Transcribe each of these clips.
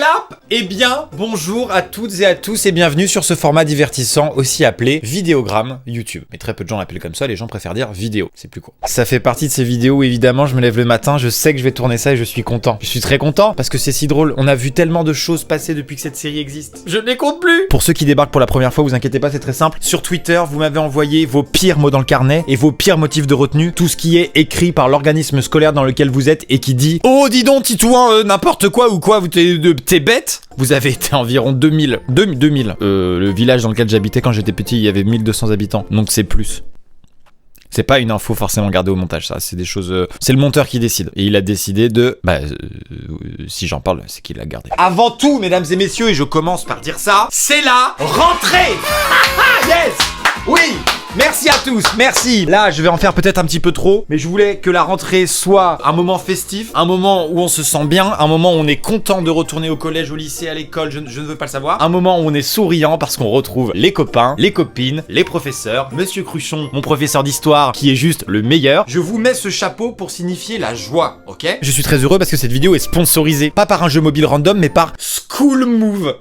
clap! Eh bien, bonjour à toutes et à tous et bienvenue sur ce format divertissant aussi appelé vidéogramme YouTube. Mais très peu de gens l'appellent comme ça, les gens préfèrent dire vidéo, c'est plus court. Ça fait partie de ces vidéos où évidemment je me lève le matin, je sais que je vais tourner ça et je suis content. Je suis très content parce que c'est si drôle, on a vu tellement de choses passer depuis que cette série existe. Je ne les compte plus! Pour ceux qui débarquent pour la première fois, vous inquiétez pas, c'est très simple. Sur Twitter, vous m'avez envoyé vos pires mots dans le carnet et vos pires motifs de retenue, tout ce qui est écrit par l'organisme scolaire dans lequel vous êtes et qui dit « Oh, dis donc, Titouan, n'importe quoi ou quoi, t'es bête ?» Vous avez été environ 2000. Le village dans lequel j'habitais quand j'étais petit, il y avait 1200 habitants, donc c'est plus. C'est pas une info forcément gardée au montage, ça. C'est des choses. C'est le monteur qui décide. Et il a décidé de. Si j'en parle, c'est qu'il l'a gardé. Avant tout, mesdames et messieurs, et je commence par dire ça, c'est la rentrée! Yes! Oui! Merci à tous, merci. Là, je vais en faire peut-être un petit peu trop, mais je voulais que la rentrée soit un moment festif, un moment où on se sent bien, un moment où on est content de retourner au collège, au lycée, à l'école, je ne veux pas le savoir. Un moment où on est souriant parce qu'on retrouve les copains, les copines, les professeurs, Monsieur Cruchon, mon professeur d'histoire, qui est juste le meilleur. Je vous mets ce chapeau pour signifier la joie, ok? Je suis très heureux parce que cette vidéo est sponsorisée, pas par un jeu mobile random, mais par School Move.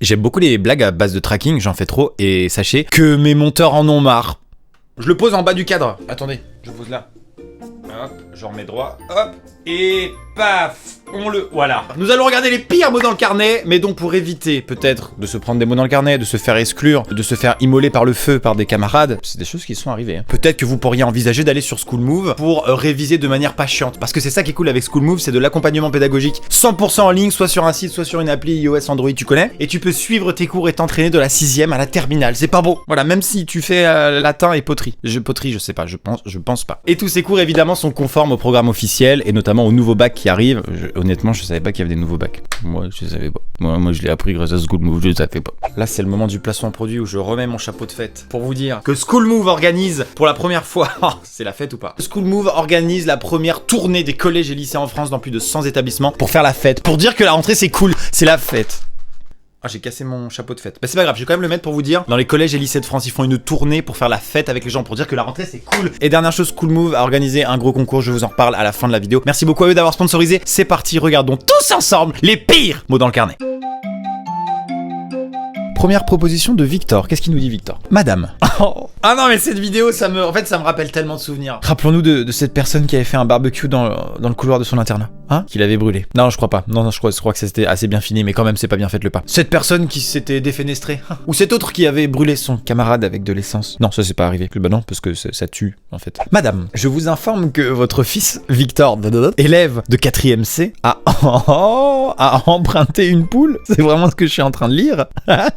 J'aime beaucoup les blagues à base de tracking, j'en fais trop, et sachez que mes monteurs en ont marre. Je le pose en bas du cadre. Attendez, je pose là. Hop, je remets droit, hop, et paf, voilà. Nous allons regarder les pires mots dans le carnet, mais donc pour éviter peut-être de se prendre des mots dans le carnet, de se faire exclure, de se faire immoler par le feu par des camarades, c'est des choses qui sont arrivées. Hein. Peut-être que vous pourriez envisager d'aller sur School Move pour réviser de manière pas chiante, parce que c'est ça qui est cool avec School Move, c'est de l'accompagnement pédagogique 100% en ligne, soit sur un site, soit sur une appli iOS, Android, tu connais, et tu peux suivre tes cours et t'entraîner de la 6e à la terminale, c'est pas beau. Voilà, même si tu fais latin et poterie. Poterie, je sais pas, je pense pas. Et tous ces cours évidemment sont conformes au programme officiel, et notamment au nouveau bac qui arrive. Honnêtement, je savais pas qu'il y avait des nouveaux bacs. Moi, je savais pas. Moi, je l'ai appris grâce à School Move, je ne savais pas. Là, c'est le moment du placement produit où je remets mon chapeau de fête pour vous dire que School Move organise pour la première fois. C'est la fête ou pas? School Move organise la première tournée des collèges et lycées en France dans plus de 100 établissements pour faire la fête, pour dire que la rentrée c'est cool, c'est la fête. Ah, j'ai cassé mon chapeau de fête. Bah c'est pas grave, je vais quand même le mettre pour vous dire. Dans les collèges et lycées de France, ils font une tournée pour faire la fête avec les gens, pour dire que la rentrée c'est cool. Et dernière chose, School Move a organisé un gros concours, je vous en reparle à la fin de la vidéo. Merci beaucoup à eux d'avoir sponsorisé. C'est parti, regardons tous ensemble les pires mots dans le carnet. Première proposition de Victor. Qu'est-ce qu'il nous dit, Victor? Madame. Ah non, mais cette vidéo, ça me rappelle tellement de souvenirs. Rappelons-nous de cette personne qui avait fait un barbecue dans le couloir de son internat. Hein? Qui l'avait brûlé. Non, je crois pas. Non, je crois que c'était assez bien fini, mais quand même, c'est pas bien fait le pas. Cette personne qui s'était défenestrée. Ou cet autre qui avait brûlé son camarade avec de l'essence. Non, ça c'est pas arrivé. Bah non, parce que ça tue, en fait. Madame, je vous informe que votre fils, Victor, élève de 4e C, a emprunté une poule. C'est vraiment ce que je suis en train de lire.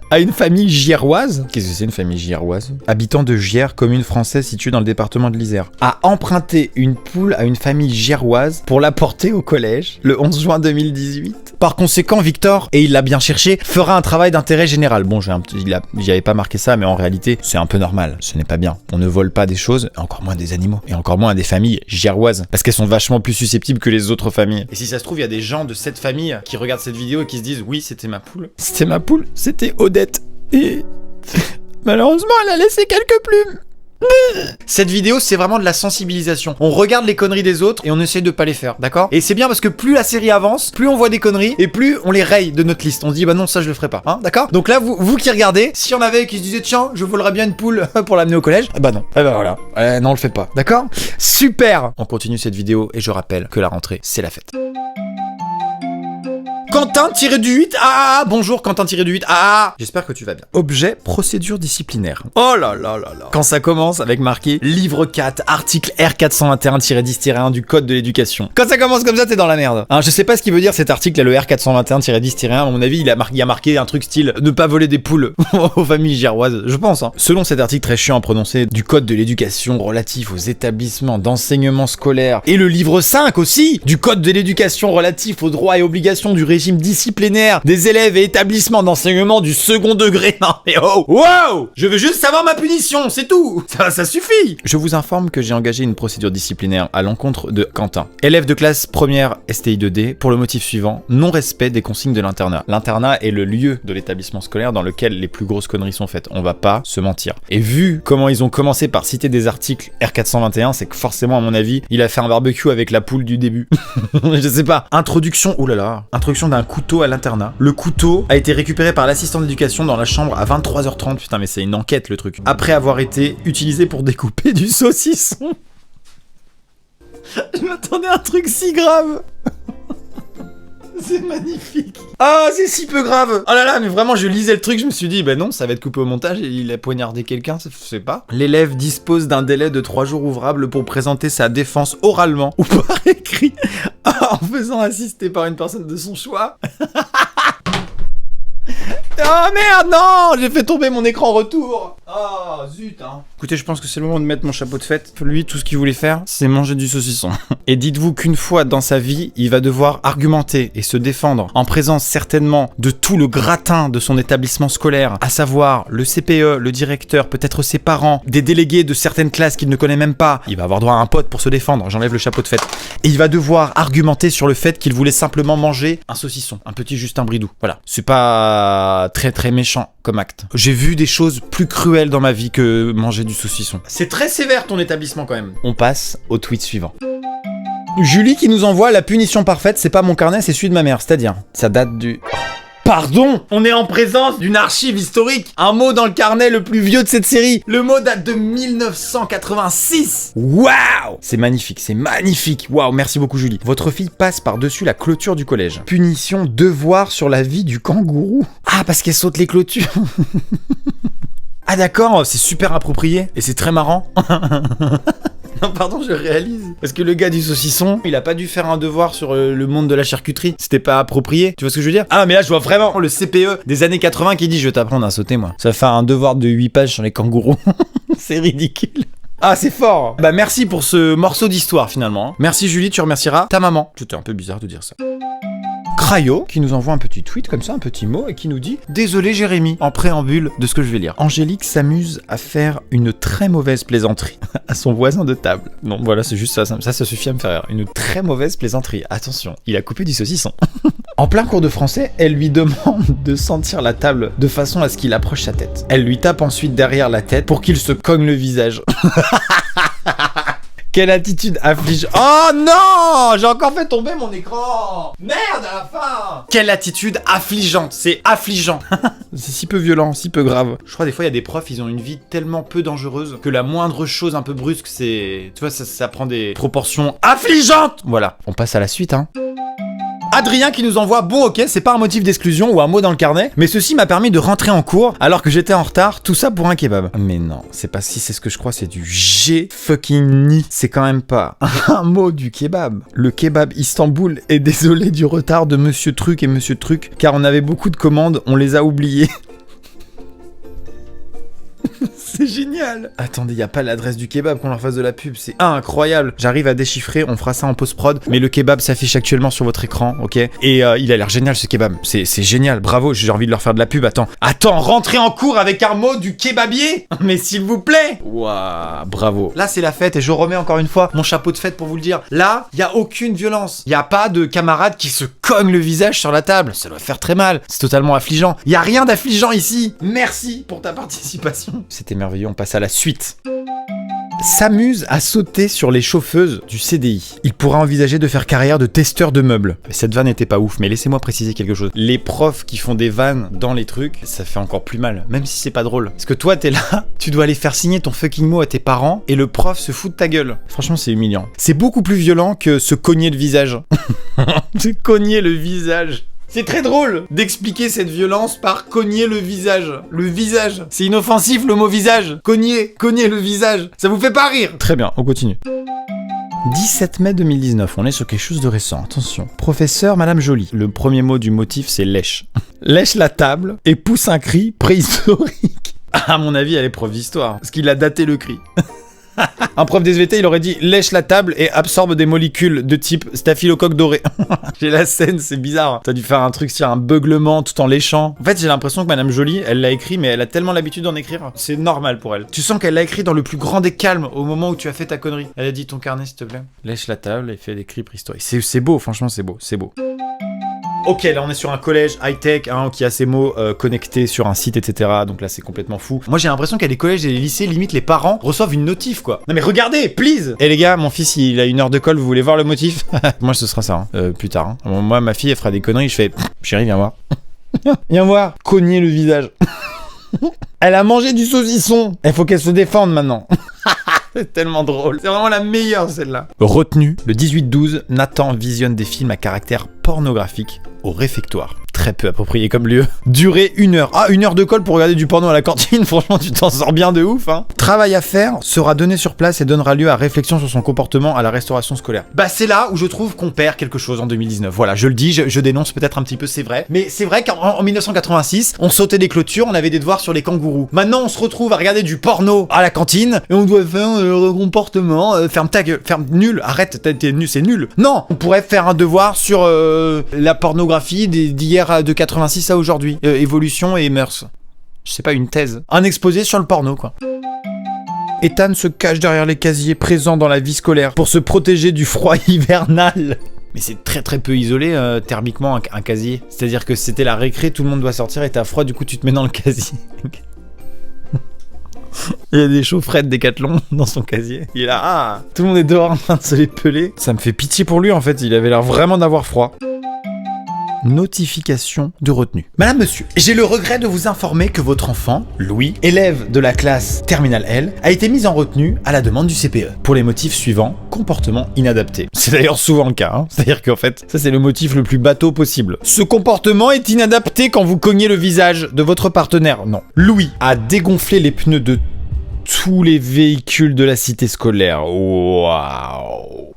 À une famille giéroise. Qu'est-ce que c'est une famille giéroise? Habitant de Gières, commune française située dans le département de l'Isère. A emprunté une poule à une famille giéroise pour la porter au collège le 11 juin 2018. Par conséquent, Victor, et il l'a bien cherché, fera un travail d'intérêt général. Bon, j'y avais pas marqué ça, mais en réalité, c'est un peu normal. Ce n'est pas bien. On ne vole pas des choses, encore moins des animaux, et encore moins des familles giéroises, parce qu'elles sont vachement plus susceptibles que les autres familles. Et si ça se trouve, il y a des gens de cette famille qui regardent cette vidéo et qui se disent « Oui, c'était ma poule. C'était ma poule, c'était Odette. Et malheureusement, elle a laissé quelques plumes. » Cette vidéo, c'est vraiment de la sensibilisation. On regarde les conneries des autres et on essaie de pas les faire, d'accord? Et c'est bien parce que plus la série avance, plus on voit des conneries et plus on les raye de notre liste. On se dit, bah non, ça je le ferai pas, hein, d'accord? Donc là, vous qui regardez, si y en avait qui se disaient, tiens, je volerais bien une poule pour l'amener au collège, bah non, bah voilà, non, on le fait pas, d'accord? Super! On continue cette vidéo et je rappelle que la rentrée, c'est la fête. Quentin-du-8, bonjour Quentin-du-8, j'espère que tu vas bien. Objet, procédure disciplinaire. Oh là là là là. Quand ça commence avec marqué livre 4, article R421-10-1 du code de l'éducation. Quand ça commence comme ça, t'es dans la merde. Hein, je sais pas ce qu'il veut dire cet article, le R421-10-1, à mon avis, il y a marqué un truc style ne pas voler des poules aux familles giéroises, je pense. Hein. Selon cet article très chiant à prononcer du code de l'éducation relatif aux établissements d'enseignement scolaire et le livre 5 aussi du code de l'éducation relatif aux droits et obligations du régime régime disciplinaire des élèves et établissements d'enseignement du second degré. Non mais oh, wow! Je veux juste savoir ma punition, c'est tout. Ça suffit. Je vous informe que j'ai engagé une procédure disciplinaire à l'encontre de Quentin, élève de classe première STI 2D, pour le motif suivant: non-respect des consignes de l'internat. L'internat est le lieu de l'établissement scolaire dans lequel les plus grosses conneries sont faites. On va pas se mentir. Et vu comment ils ont commencé par citer des articles R421, c'est que forcément, à mon avis, il a fait un barbecue avec la poule du début. Je sais pas. Introduction, oulala, introduction d'un couteau à l'internat. Le couteau a été récupéré par l'assistant d'éducation dans la chambre à 23h30. Putain, mais c'est une enquête le truc. Après avoir été utilisé pour découper du saucisson. Je m'attendais à un truc si grave. C'est magnifique. Ah, c'est si peu grave. Oh là là, mais vraiment, je lisais le truc, je me suis dit, bah non, ça va être coupé au montage et il a poignardé quelqu'un, je sais pas. L'élève dispose d'un délai de 3 jours ouvrables pour présenter sa défense oralement ou par écrit en faisant assister par une personne de son choix. Oh merde, non! J'ai fait tomber mon écran retour! Oh zut, hein! Écoutez, je pense que c'est le moment de mettre mon chapeau de fête. Lui, tout ce qu'il voulait faire, c'est manger du saucisson. Et dites-vous qu'une fois dans sa vie, il va devoir argumenter et se défendre en présence certainement de tout le gratin de son établissement scolaire, à savoir le CPE, le directeur, peut-être ses parents, des délégués de certaines classes qu'il ne connaît même pas. Il va avoir droit à un pote pour se défendre, j'enlève le chapeau de fête. Et il va devoir argumenter sur le fait qu'il voulait simplement manger un saucisson, un petit Justin Bridou. Voilà. C'est pas très très méchant comme acte. J'ai vu des choses plus cruelles dans ma vie que manger du saucisson. C'est très sévère ton établissement quand même. On passe au tweet suivant. Julie qui nous envoie: la punition parfaite, c'est pas mon carnet, c'est celui de ma mère. C'est-à-dire, ça date du... Pardon! On est en présence d'une archive historique. Un mot dans le carnet le plus vieux de cette série. Le mot date de 1986. Waouh! C'est magnifique, c'est magnifique. Waouh, merci beaucoup Julie. Votre fille passe par-dessus la clôture du collège. Punition, devoir sur la vie du kangourou. Ah, parce qu'elle saute les clôtures. Ah d'accord, c'est super approprié. Et c'est très marrant. Non, pardon, je réalise. Parce que le gars du saucisson, il a pas dû faire un devoir sur le monde de la charcuterie. C'était pas approprié. Tu vois ce que je veux dire? Ah, mais là, je vois vraiment le CPE des années 80 qui dit: je vais t'apprendre à sauter, moi. Ça fait un devoir de 8 pages sur les kangourous. C'est ridicule. Ah, c'est fort. Bah, merci pour ce morceau d'histoire, finalement. Merci, Julie, tu remercieras ta maman. C'était un peu bizarre de dire ça. Crayo qui nous envoie un petit tweet comme ça, un petit mot, et qui nous dit: désolé Jérémy, en préambule de ce que je vais lire. Angélique s'amuse à faire une très mauvaise plaisanterie à son voisin de table. Non, voilà, c'est juste ça, ça suffit à me faire rire. Une très mauvaise plaisanterie. Attention, il a coupé du saucisson. En plein cours de français, elle lui demande de sentir la table de façon à ce qu'il approche sa tête. Elle lui tape ensuite derrière la tête pour qu'il se cogne le visage. Quelle attitude affligeante. Oh non! J'ai encore fait tomber mon écran! Merde, à la fin! Quelle attitude affligeante. C'est affligeant. C'est si peu violent, si peu grave. Je crois des fois il y a des profs, ils ont une vie tellement peu dangereuse que la moindre chose un peu brusque, c'est... Tu vois, ça prend des proportions affligeantes! Voilà. On passe à la suite, hein. Adrien qui nous envoie: bon ok, c'est pas un motif d'exclusion ou un mot dans le carnet, mais ceci m'a permis de rentrer en cours alors que j'étais en retard, tout ça pour un kebab. Mais non, c'est pas si c'est ce que je crois, c'est du G fucking ni. C'est quand même pas un mot du kebab. Le kebab Istanbul est désolé du retard de Monsieur Truc et Monsieur Truc, car on avait beaucoup de commandes, on les a oubliées. C'est génial. Attendez, y a pas l'adresse du kebab qu'on leur fasse de la pub, c'est incroyable. J'arrive à déchiffrer, on fera ça en post-prod, mais le kebab s'affiche actuellement sur votre écran, ok? Et il a l'air génial ce kebab, c'est génial, bravo, j'ai envie de leur faire de la pub, attends, rentrez en cours avec un mot du kebabier. Mais s'il vous plaît. Waouh, bravo. Là c'est la fête et je remets encore une fois mon chapeau de fête pour vous le dire. Là, y a aucune violence, y a pas de camarade qui se cogne le visage sur la table, ça doit faire très mal, c'est totalement affligeant. Y a rien d'affligeant ici. Merci pour ta participation. C'était merveilleux, on passe à la suite. S'amuse à sauter sur les chauffeuses du CDI. Il pourra envisager de faire carrière de testeur de meubles. Cette vanne était pas ouf, mais laissez-moi préciser quelque chose. Les profs qui font des vannes dans les trucs, ça fait encore plus mal, même si c'est pas drôle. Parce que toi, t'es là, tu dois aller faire signer ton fucking mot à tes parents, et le prof se fout de ta gueule. Franchement, c'est humiliant. C'est beaucoup plus violent que se cogner le visage. Se cogner le visage. C'est très drôle d'expliquer cette violence par cogner le visage. Le visage. C'est inoffensif le mot visage. Cogner le visage. Ça vous fait pas rire? Très bien, on continue. 17 mai 2019, on est sur quelque chose de récent, attention. Professeur Madame Jolie. Le premier mot du motif, c'est lèche. Lèche la table et pousse un cri préhistorique. À mon avis, elle est prof d'histoire, parce qu'il a daté le cri. Un prof d'SVT, il aurait dit lèche la table et absorbe des molécules de type staphylocoque doré. J'ai la scène, c'est bizarre. T'as dû faire un truc sur un beuglement tout en léchant. En fait, j'ai l'impression que Madame Jolie, elle l'a écrit, mais elle a tellement l'habitude d'en écrire. C'est normal pour elle. Tu sens qu'elle l'a écrit dans le plus grand des calmes au moment où tu as fait ta connerie. Elle a dit ton carnet, s'il te plaît. Lèche la table et fait des cris préhistoriques. C'est beau, franchement, c'est beau. C'est beau. Ok, là on est sur un collège high-tech hein, qui a ses mots connectés sur un site, etc. Donc là c'est complètement fou. Moi j'ai l'impression qu'à les collèges et les lycées, limite les parents reçoivent une notif quoi. Non mais regardez, please. Eh les gars, mon fils il a 1 heure de colle, vous voulez voir le motif? Moi ce sera ça, hein, plus tard. Hein. Bon, moi ma fille elle fera des conneries, je fais chérie viens voir. Viens voir, cogner le visage. Elle a mangé du saucisson. Il faut qu'elle se défende maintenant. C'est tellement drôle. C'est vraiment la meilleure celle-là. Retenu, le 18-12, Nathan visionne des films à caractère pornographique au réfectoire. Très peu approprié comme lieu. Durée 1 heure. Ah, 1 heure de colle pour regarder du porno à la cantine. Franchement, tu t'en sors bien de ouf, hein. Travail à faire sera donné sur place et donnera lieu à réflexion sur son comportement à la restauration scolaire. Bah, c'est là où je trouve qu'on perd quelque chose en 2019. Voilà, je le dis, je dénonce peut-être un petit peu, c'est vrai. Mais c'est vrai qu'en 1986, on sautait des clôtures, on avait des devoirs sur les kangourous. Maintenant, on se retrouve à regarder du porno à la cantine et on doit faire le comportement. Ferme ta gueule, ferme, nul, arrête, t'es nul, c'est nul. Non, on pourrait faire un devoir sur la pornographie d'hier de 86 à aujourd'hui. Évolution et mœurs. Je sais pas, une thèse. Un exposé sur le porno, quoi. Ethan se cache derrière les casiers présents dans la vie scolaire pour se protéger du froid hivernal. Mais c'est très très peu isolé thermiquement un casier. C'est-à-dire que c'était la récré, tout le monde doit sortir et t'as froid, du coup tu te mets dans le casier. Il y a des chaufferettes Décathlon dans son casier. Il est là, ah, tout le monde est dehors en train de se les peler. Ça me fait pitié pour lui en fait, il avait l'air vraiment d'avoir froid. Notification de retenue. Madame, monsieur, j'ai le regret de vous informer que votre enfant, Louis, élève de la classe Terminale L, a été mis en retenue à la demande du CPE pour les motifs suivants: comportement inadapté. C'est d'ailleurs souvent le cas, hein. C'est-à-dire qu'en fait, ça c'est le motif le plus bateau possible. Ce comportement est inadapté quand vous cognez le visage de votre partenaire. Non. Louis a dégonflé les pneus de tous les véhicules de la cité scolaire. Waouh.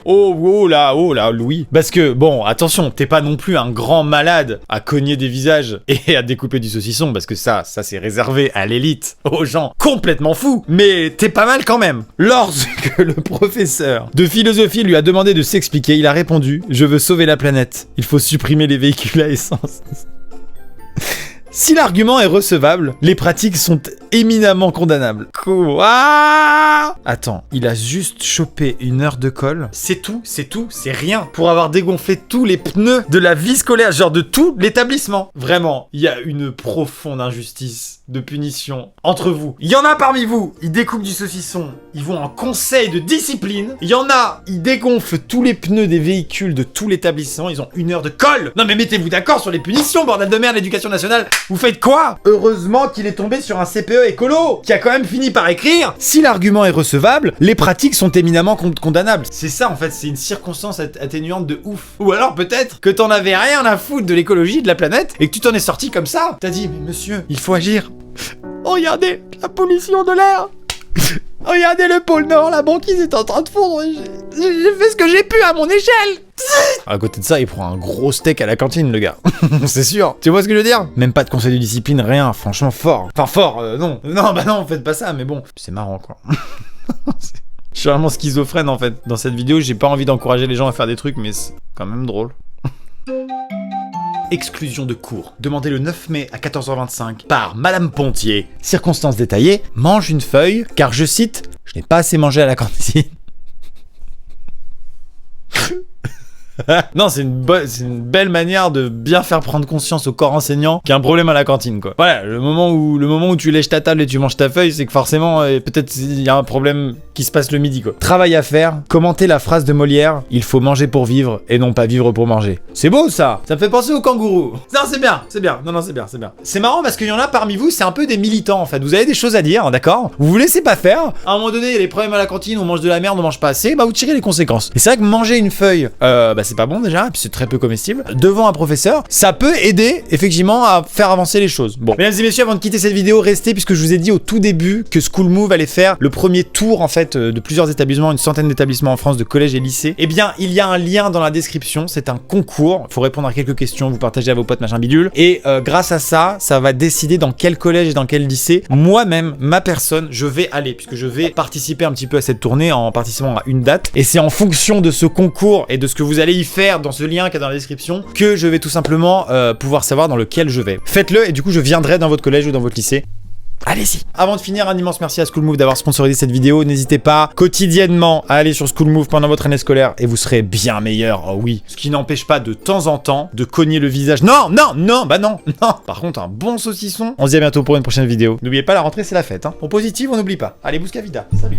Oh là, Louis. Parce que, bon, attention, t'es pas non plus un grand malade à cogner des visages et à découper du saucisson, parce que ça c'est réservé à l'élite, aux gens complètement fous. Mais t'es pas mal quand même. Lorsque le professeur de philosophie lui a demandé de s'expliquer, il a répondu: je veux sauver la planète. Il faut supprimer les véhicules à essence. Si l'argument est recevable, les pratiques sont éminemment condamnables. Quoi? Attends, il a juste chopé 1 heure de colle. C'est tout, c'est rien. Pour avoir dégonflé tous les pneus de la vie scolaire, genre de tout l'établissement. Vraiment, il y a une profonde injustice de punition entre vous. Il y en a parmi vous, ils découpent du saucisson, ils vont en conseil de discipline. Il y en a, ils dégonflent tous les pneus des véhicules de tout l'établissement, ils ont 1 heure de colle. Non mais mettez-vous d'accord sur les punitions, bordel de merde, l'éducation nationale. Vous faites quoi? Heureusement qu'il est tombé sur un CPE écolo, qui a quand même fini par écrire: si l'argument est recevable, les pratiques sont éminemment condamnables. C'est ça en fait, c'est une circonstance atténuante de ouf. Ou alors peut-être que t'en avais rien à foutre de l'écologie, de la planète, et que tu t'en es sorti comme ça. T'as dit: mais monsieur, il faut agir. Regardez la pollution de l'air. Regardez le pôle Nord, la banquise est en train de fondre. J'ai fait ce que j'ai pu à mon échelle. À côté de ça, il prend un gros steak à la cantine, le gars. C'est sûr. Tu vois ce que je veux dire? Même pas de conseil de discipline, rien. Franchement, fort. Enfin, fort, non. Non, bah non, faites pas ça, mais bon. C'est marrant, quoi. Je suis vraiment schizophrène, en fait. Dans cette vidéo, j'ai pas envie d'encourager les gens à faire des trucs, mais c'est quand même drôle. Exclusion de cours. Demandé le 9 mai à 14h25 par Madame Pontier. Circonstances détaillées. Mange une feuille, car je cite: je n'ai pas assez mangé à la cantine. Non, c'est une belle manière de bien faire prendre conscience au corps enseignant qu'il y a un problème à la cantine, quoi. Voilà, le moment où tu lèches ta table et tu manges ta feuille, c'est que forcément, peut-être il y a un problème qui se passe le midi, quoi. Travail à faire, commenter la phrase de Molière: il faut manger pour vivre et non pas vivre pour manger. C'est beau, ça. Ça me fait penser au kangourou. Non, c'est bien. Non, c'est bien. C'est marrant parce qu'il y en a parmi vous, c'est un peu des militants, en fait. Vous avez des choses à dire, d'accord? Vous vous laissez pas faire. À un moment donné, il y a des problèmes à la cantine, on mange de la merde, on mange pas assez, bah vous tirez les conséquences. Et c'est vrai que manger une feuille, c'est pas bon déjà, et puis c'est très peu comestible, devant un professeur, ça peut aider effectivement à faire avancer les choses. Bon, mesdames et messieurs, avant de quitter cette vidéo, restez, puisque je vous ai dit au tout début que School Move allait faire le premier tour en fait de plusieurs établissements, une centaine d'établissements en France, de collèges et lycées. Eh bien, il y a un lien dans la description, c'est un concours concours. Il faut répondre à quelques questions, vous partagez à vos potes, machin bidule. Et grâce à ça, ça va décider dans quel collège et dans quel lycée, moi-même, ma personne, je vais aller. Puisque je vais participer un petit peu à cette tournée en participant à une date. Et c'est en fonction de ce concours et de ce que vous allez y faire dans ce lien qui est dans la description que je vais tout simplement pouvoir savoir dans lequel je vais. Faites-le et du coup, je viendrai dans votre collège ou dans votre lycée. Allez-y. Avant de finir, un immense merci à School Move d'avoir sponsorisé cette vidéo. N'hésitez pas quotidiennement à aller sur School Move pendant votre année scolaire et vous serez bien meilleur. Oh oui. Ce qui n'empêche pas de temps en temps de cogner le visage. Non, non, non, bah non, non. Par contre, un bon saucisson. On se dit à bientôt pour une prochaine vidéo. N'oubliez pas, la rentrée, c'est la fête. Hein. Au positif, on n'oublie pas. Allez, Bousca Vida. Salut.